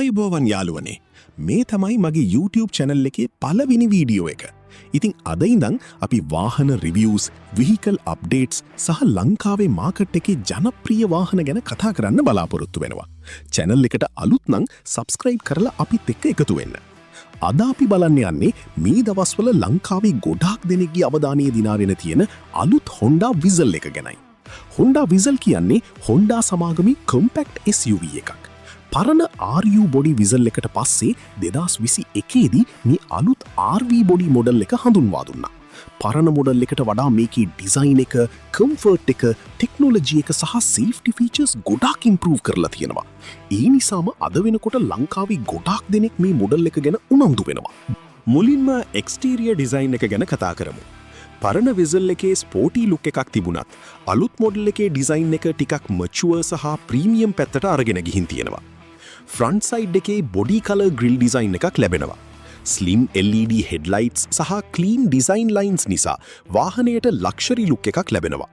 ආයුබෝවන් යාළුවනේ. මේ තමයි මගේ YouTube channel එකේ පළවෙනි වීඩියෝ එක. ඉතින් අද ඉඳන් අපි වාහන reviews, vehicle updates සහ ලංකාවේ මාකට් එකේ ජනප්‍රිය වාහන ගැන කතා කරන්න බලාපොරොත්තු වෙනවා. channel එකට අලුත් නම් subscribe කරලා අපිත් එක්ක එකතු වෙන්න. අද අපි බලන්න යන්නේ මේ දවස්වල ලංකාවේ ගොඩාක් දෙනෙක්ගේ අවධානය දිනාගෙන තියෙන අලුත් Honda Vizel එක ගැනයි. Honda Vizel කියන්නේ Honda සමාගමේ compact SUV එකක්. පරණ RU බොඩි විසල් එකට පස්සේ 2021 දී මේ අලුත් RV බොඩි මොඩල් එක හඳුන්වා දුන්නා. පරණ මොඩල් එකට වඩා මේකේ ඩිසයින් එක, කම්ෆර්ට් එක, ටෙක්නොලොජි එක සහ සේෆ්ටි ෆීචර්ස් ගොඩාක් ඉම්ප්‍රූව් කරලා තියෙනවා. ඒ නිසාම අද වෙනකොට ලංකාවේ ගොඩාක් දෙනෙක් මේ මොඩල් එක ගැන උනන්දු වෙනවා. මුලින්ම එක්ස්ටීරියර් ඩිසයින් එක ගැන කතා කරමු. පරණ විසල් එකේ ස්පෝටි ලුක් එකක් තිබුණත් අලුත් මොඩල් එකේ ඩිසයින් එක ටිකක් මැචුවර් සහ ප්‍රීමියම් පැත්තට අරගෙන ගිහින් තියෙනවා. ෆ්‍රන්ට් සයිඩ් එකේ බොඩි කලර් ග්‍රිල් ඩිසයින් එකක් ලැබෙනවා. ස්ලිම් LED හෙඩ්ලයිට්ස් සහ ක්ලීන් ඩිසයින් ලයින්ස් නිසා වාහනයට ලක්ෂරි ලුක් එකක් ලැබෙනවා.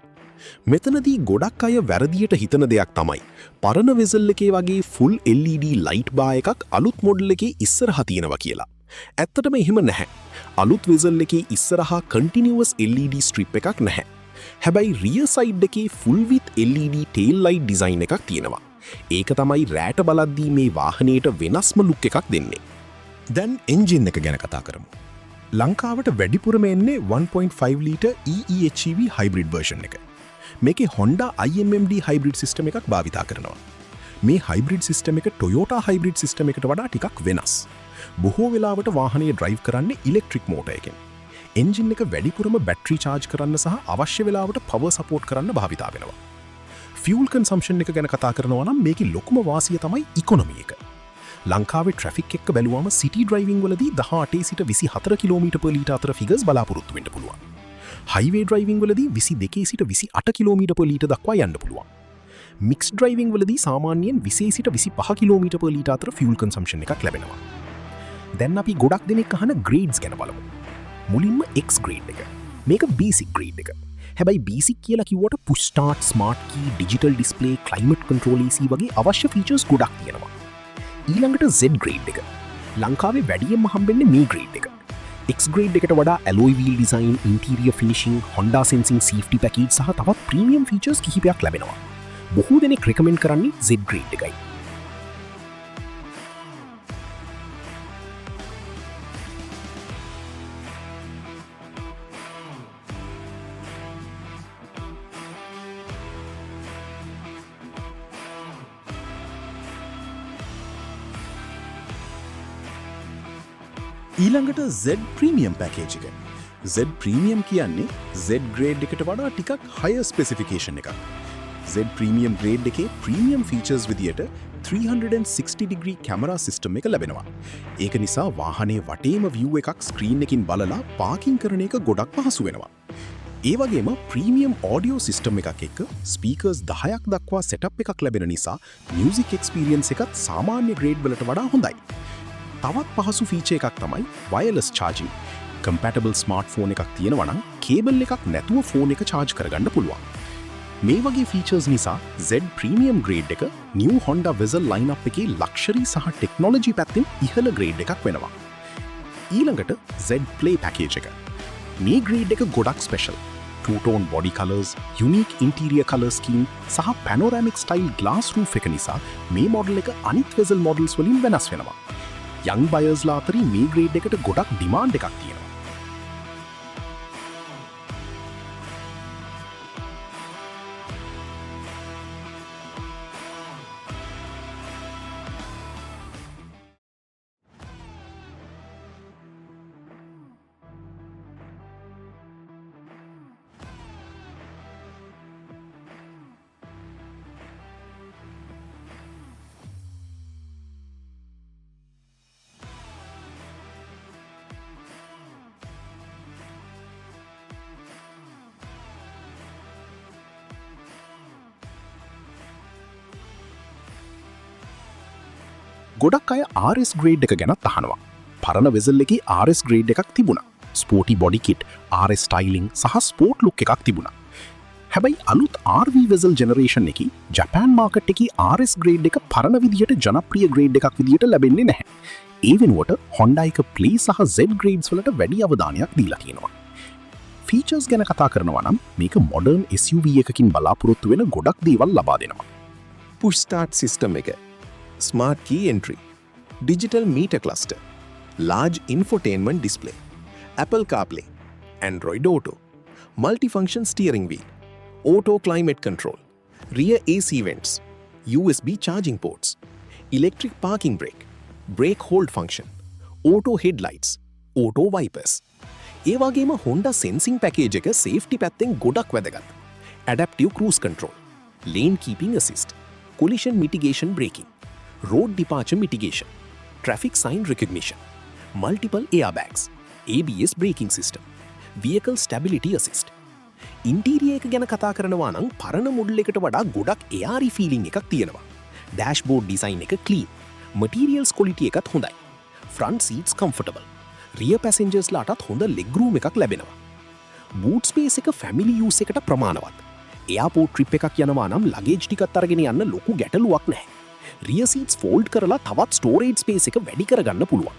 මෙතනදී ගොඩක් අය වැරදියට හිතන දෙයක් තමයි පරණ වෙසල් එකේ වගේ ෆුල් LED ලයිට් බාර් එකක් අලුත් මොඩල් එකේ ඉස්සරහා තියෙනවා කියලා. ඇත්තටම එහෙම නැහැ. අලුත් වෙසල් එකේ ඉස්සරහා කන්ටිනියුවස් LED ස්ට්‍රිප් එකක් නැහැ. හැබැයි රියර් සයිඩ් එකේ full with LED tail light design එකක් තියෙනවා. ඒක තමයි රෑට බලද්දී මේ වාහනයට වෙනස්ම ලුක් එකක් දෙන්නේ. දැන් එන්ජින් එක ගැන කතා කරමු. ලංකාවට වැඩිපුරම එන්නේ 1.5 ලීටර් EEHEV හයිබ්‍රිඩ් වර්ෂන් එක. මේකේ Honda IMMD හයිබ්‍රිඩ් සිස්ටම් එකක් භාවිතා කරනවා. මේ හයිබ්‍රිඩ් සිස්ටම් එක Toyota හයිබ්‍රිඩ් සිස්ටම් එකට වඩා ටිකක් වෙනස්. බොහෝ වෙලාවට වාහනය ඩ්‍රයිව් කරන්නේ ඉලෙක්ට්‍රික් මෝටර් එකෙන්. එන්ජින් එක වැඩිපුරම බැටරි චාර්ජ් කරන්න සහ අවශ්‍ය වෙලාවට පවර් සපෝට් කරන්න භාවිතා වෙනවා. ෆියුල් කන්සම්පෂන් එක ගැන කතා කරනවා නම් මේකේ ලොකුම වාසිය තමයි ඉකොනොමි එක. ලංකාවේ ට්‍රැෆික් එක්ක බැලුවාම සිටි ඩ්‍රයිවිං වලදී 18 සිට 24 කිලෝමීටර් per ලීටර් අතර ෆිගර්ස් බලාපොරොත්තු වෙන්න පුළුවන්. හයිවේ ඩ්‍රයිවිං වලදී 22 සිට 28 කිලෝමීටර් per ලීටර් දක්වා යන්න පුළුවන්. මික්ස් ඩ්‍රයිවිං වලදී සාමාන්‍යයෙන් 20 සිට 25 කිලෝමීටර් per ලීටර් අතර ෆියුල් කන්සම්පෂන් එකක් ලැබෙනවා. දැන් අපි ගොඩක් දෙනෙක් අහන ග්‍රේඩ්ස් ගැන බලමු. මුලින්ම X ග්‍රේඩ් එක. මේක බේසික් ග්‍රේඩ් එක. හැබැයි බේසික් කියලා කිව්වට push start, smart key, digital display, climate control AC වගේ අවශ්‍ය ෆීචර්ස් ගොඩක් තියෙනවා. ඊළඟට Z ග්‍රේඩ් එක. ලංකාවේ වැඩියෙන්ම හම්බෙන්නේ මේ ග්‍රේඩ් එක. X ග්‍රේඩ් එකට වඩා alloy wheel design, interior finishing, Honda sensing safety package සහ තවත් ප්‍රීමියම් ෆීචර්ස් කිහිපයක් ලැබෙනවා. බොහෝ දෙනෙක් රෙකමෙන්ඩ් කරන්නේ Z ග්‍රේඩ් එකයි. ඊළඟට Z ප්‍රීමියම් පැකේජ් එක. Z ප්‍රීමියම් කියන්නේ Z ග්‍රේඩ් එකට වඩා ටිකක් හයර් ස්පෙસિෆිකේෂන් එකක්. Z ප්‍රීමියම් ග්‍රේඩ් එකේ ප්‍රීමියම් ෆීචර්ස් විදියට 360 ඩිග්‍රී කැමරා සිස්ටම් එක ලැබෙනවා. ඒක නිසා වාහනේ වටේම view එකක් ස්ක්‍රීන් එකකින් බලලා පාකින් කරන එක ගොඩක් පහසු වෙනවා. ඒ වගේම ප්‍රීමියම් ඔඩියෝ සිස්ටම් එකක් එක්ක ස්පීකර්ස් 10ක් දක්වා සෙටප් එකක් ලැබෙන නිසා මියුසික් එක්ස්පීරියන්ස් එකත් සාමාන්‍ය ග්‍රේඩ් වලට වඩා හොඳයි. තවත් පහසු ෆීචර් එකක් තමයි වයර්ලස් charging. කම්පැටබල් ස්මාර්ට්ෆෝන් එකක් තියෙනවා නම් කේබල් එකක් නැතුව ෆෝන් එක charge කරගන්න පුළුවන්. මේ වගේ ෆීචර්ස් නිසා Z ප්‍රීමියම් ග්‍රේඩ් එක new Honda Vizel lineup එකේ ලක්ෂරි සහ ටෙක්නොලොජි පැත්තෙන් ඉහළ ග්‍රේඩ් එකක් වෙනවා. ඊළඟට Z Play package එක. මේ ග්‍රේඩ් එක ගොඩක් special. two-tone body colors, unique interior color scheme සහ panoramic style glass roof එක නිසා මේ මොඩල් එක අනිත් Vizel models වලින් වෙනස් වෙනවා. යං බයර්ස්ලා අතරින් මේ ග්‍රේඩ් එකට ගොඩක් ඩිමාන්ඩ් එකක් තියෙනවා. ගොඩක් අය RS ග්‍රේඩ් එක ගැනත් අහනවා. පරණ වෙසල් එකේ RS ග්‍රේඩ් එකක් තිබුණා. ස්පෝටි බොඩි කිට්, RS ස්ටයිලිංగ్ සහ ස්පෝර්ට් ලුක් එකක් තිබුණා. හැබැයි අලුත් RV වෙසල් ජෙනරේෂන් එකේ ජපාන් මාකට් එකේ RS ග්‍රේඩ් එක පරණ විදියට ජනප්‍රිය ග්‍රේඩ් එකක් විදියට ලැබෙන්නේ නැහැ. ඒ වෙනුවට Honda එක Play සහ Z ග්‍රේඩ්ස් වලට වැඩි අවධානයක් දීලා තියෙනවා. ෆීචර්ස් ගැන කතා කරනවා නම් මේක මොඩර්න් SUV එකකින් බලාපොරොත්තු වෙන ගොඩක් දේවල් ලබා දෙනවා. push start system එක, smart key entry, digital meter cluster, large infotainment display, Apple CarPlay, Android Auto, multifunction steering wheel, auto climate control, rear AC vents, USB charging ports, electric parking brake hold function, auto headlights, auto wipers. ඒ වගේම Honda sensing package එක safety පැත්තෙන් ගොඩක් වැදගත්. Adaptive cruise control, lane keeping assist, collision mitigation braking, road departure mitigation, traffic sign recognition, multiple airbags, ABS braking system, vehicle stability assist. Interior එක ගැන කතා කරනවා නම් පරණ මොඩල් එකට වඩා ගොඩක් ARE ෆීලිං එකක් තියෙනවා. ඩෑෂ්බෝඩ් ඩිසයින් එක ක්ලීන්, මටීරියල්ස් ක්වොලිටි එකත් හොඳයි. Front seats comfortable. රියර් පැසෙන්ජර්ස්ලාටත් හොඳ ලෙග් රූම් එකක් ලැබෙනවා. බූට් ස්පේස් එක ෆැමිලි යූස් එකට ප්‍රමාණවත්. එයාපෝට් ට්‍රිප් එකක් යනවා නම් ලගේජ් ටිකත් අරගෙන යන්න ලොකු ගැටලුවක් නැහැ. රියර් සීට්ස් ෆෝල්ඩ් කරලා තවත් ස්ටෝරේජ් ස්පේස් එක වැඩි කරගන්න පුළුවන්.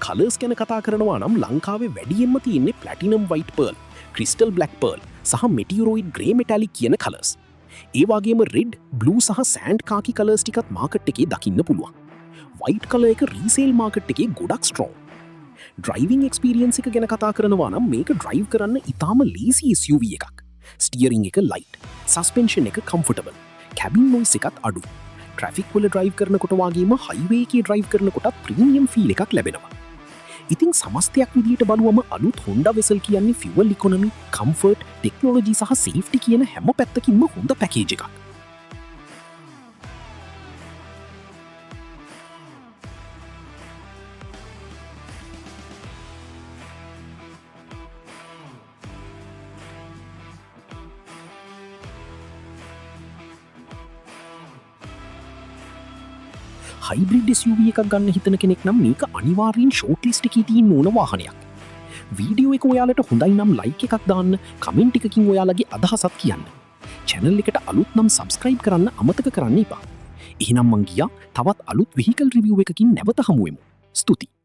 කලර්ස් ගැන කතා කරනවා නම් ලංකාවේ වැඩියෙන්ම තියෙන්නේ platinum white pearl, crystal black pearl සහ මෙටියුරොයිඩ් ග්‍රේ මෙටැලික් කියන කලර්ස්. ඒ වගේම රෙඩ්, බ්ලූ සහ සෑන්ඩ් කාකි කලර්ස් ටිකත් මාකට් එකේ දකින්න පුළුවන්. වයිට් කලර් එක රීසේල් මාකට් එකේ ගොඩක් ස්ට්‍රෝං. ඩ්‍රයිවිං එක්ස්පීරියන්ස් එක ගැන කතා කරනවා නම් මේක ඩ්‍රයිව් කරන්න ඉතාම ලීසි SUV එකක්. ස්ටියරිං එක ලයිට්, සස්පෙන්ෂන් එක කම්ෆර්ටබල්, කැබින් නොයිස් එකත් අඩු. ට්‍රැෆික් වල ඩ්‍රයිව් කරනකොට වගේම හයිවේ එකේ ඩ්‍රයිව් කරනකොටත් ප්‍රීමියම් ෆීල් එකක් ලැබෙනවා. ඉතින් සමස්තයක් විදියට බලුවම අලුත් Honda වෙසල් කියන්නේ ෆියුවල් ඉකොනොමි, කම්ෆර්ට්, ටෙක්නොලොජි සහ සේෆ්ටි කියන හැම පැත්තකින්ම හොඳ පැකේජ් එකක්. හයිබ්‍රිඩ් SUV එකක් ගන්න හිතන කෙනෙක් නම් මේක අනිවාර්යෙන් ෂෝට් ලිස්ට් එකේ තියෙන්න ඕන වාහනයක්. වීඩියෝ එක ඔයාලට හොඳයි නම් ලයික් එකක් දාන්න, කමෙන්ට් එකකින් ඔයාලගේ අදහසත් කියන්න. channel එකට අලුත් නම් subscribe කරන්න අමතක කරන්න එපා. එහෙනම් මං ගියා තවත් අලුත් vehicle review එකකින් නැවත හමු වෙමු. ස්තුතියි.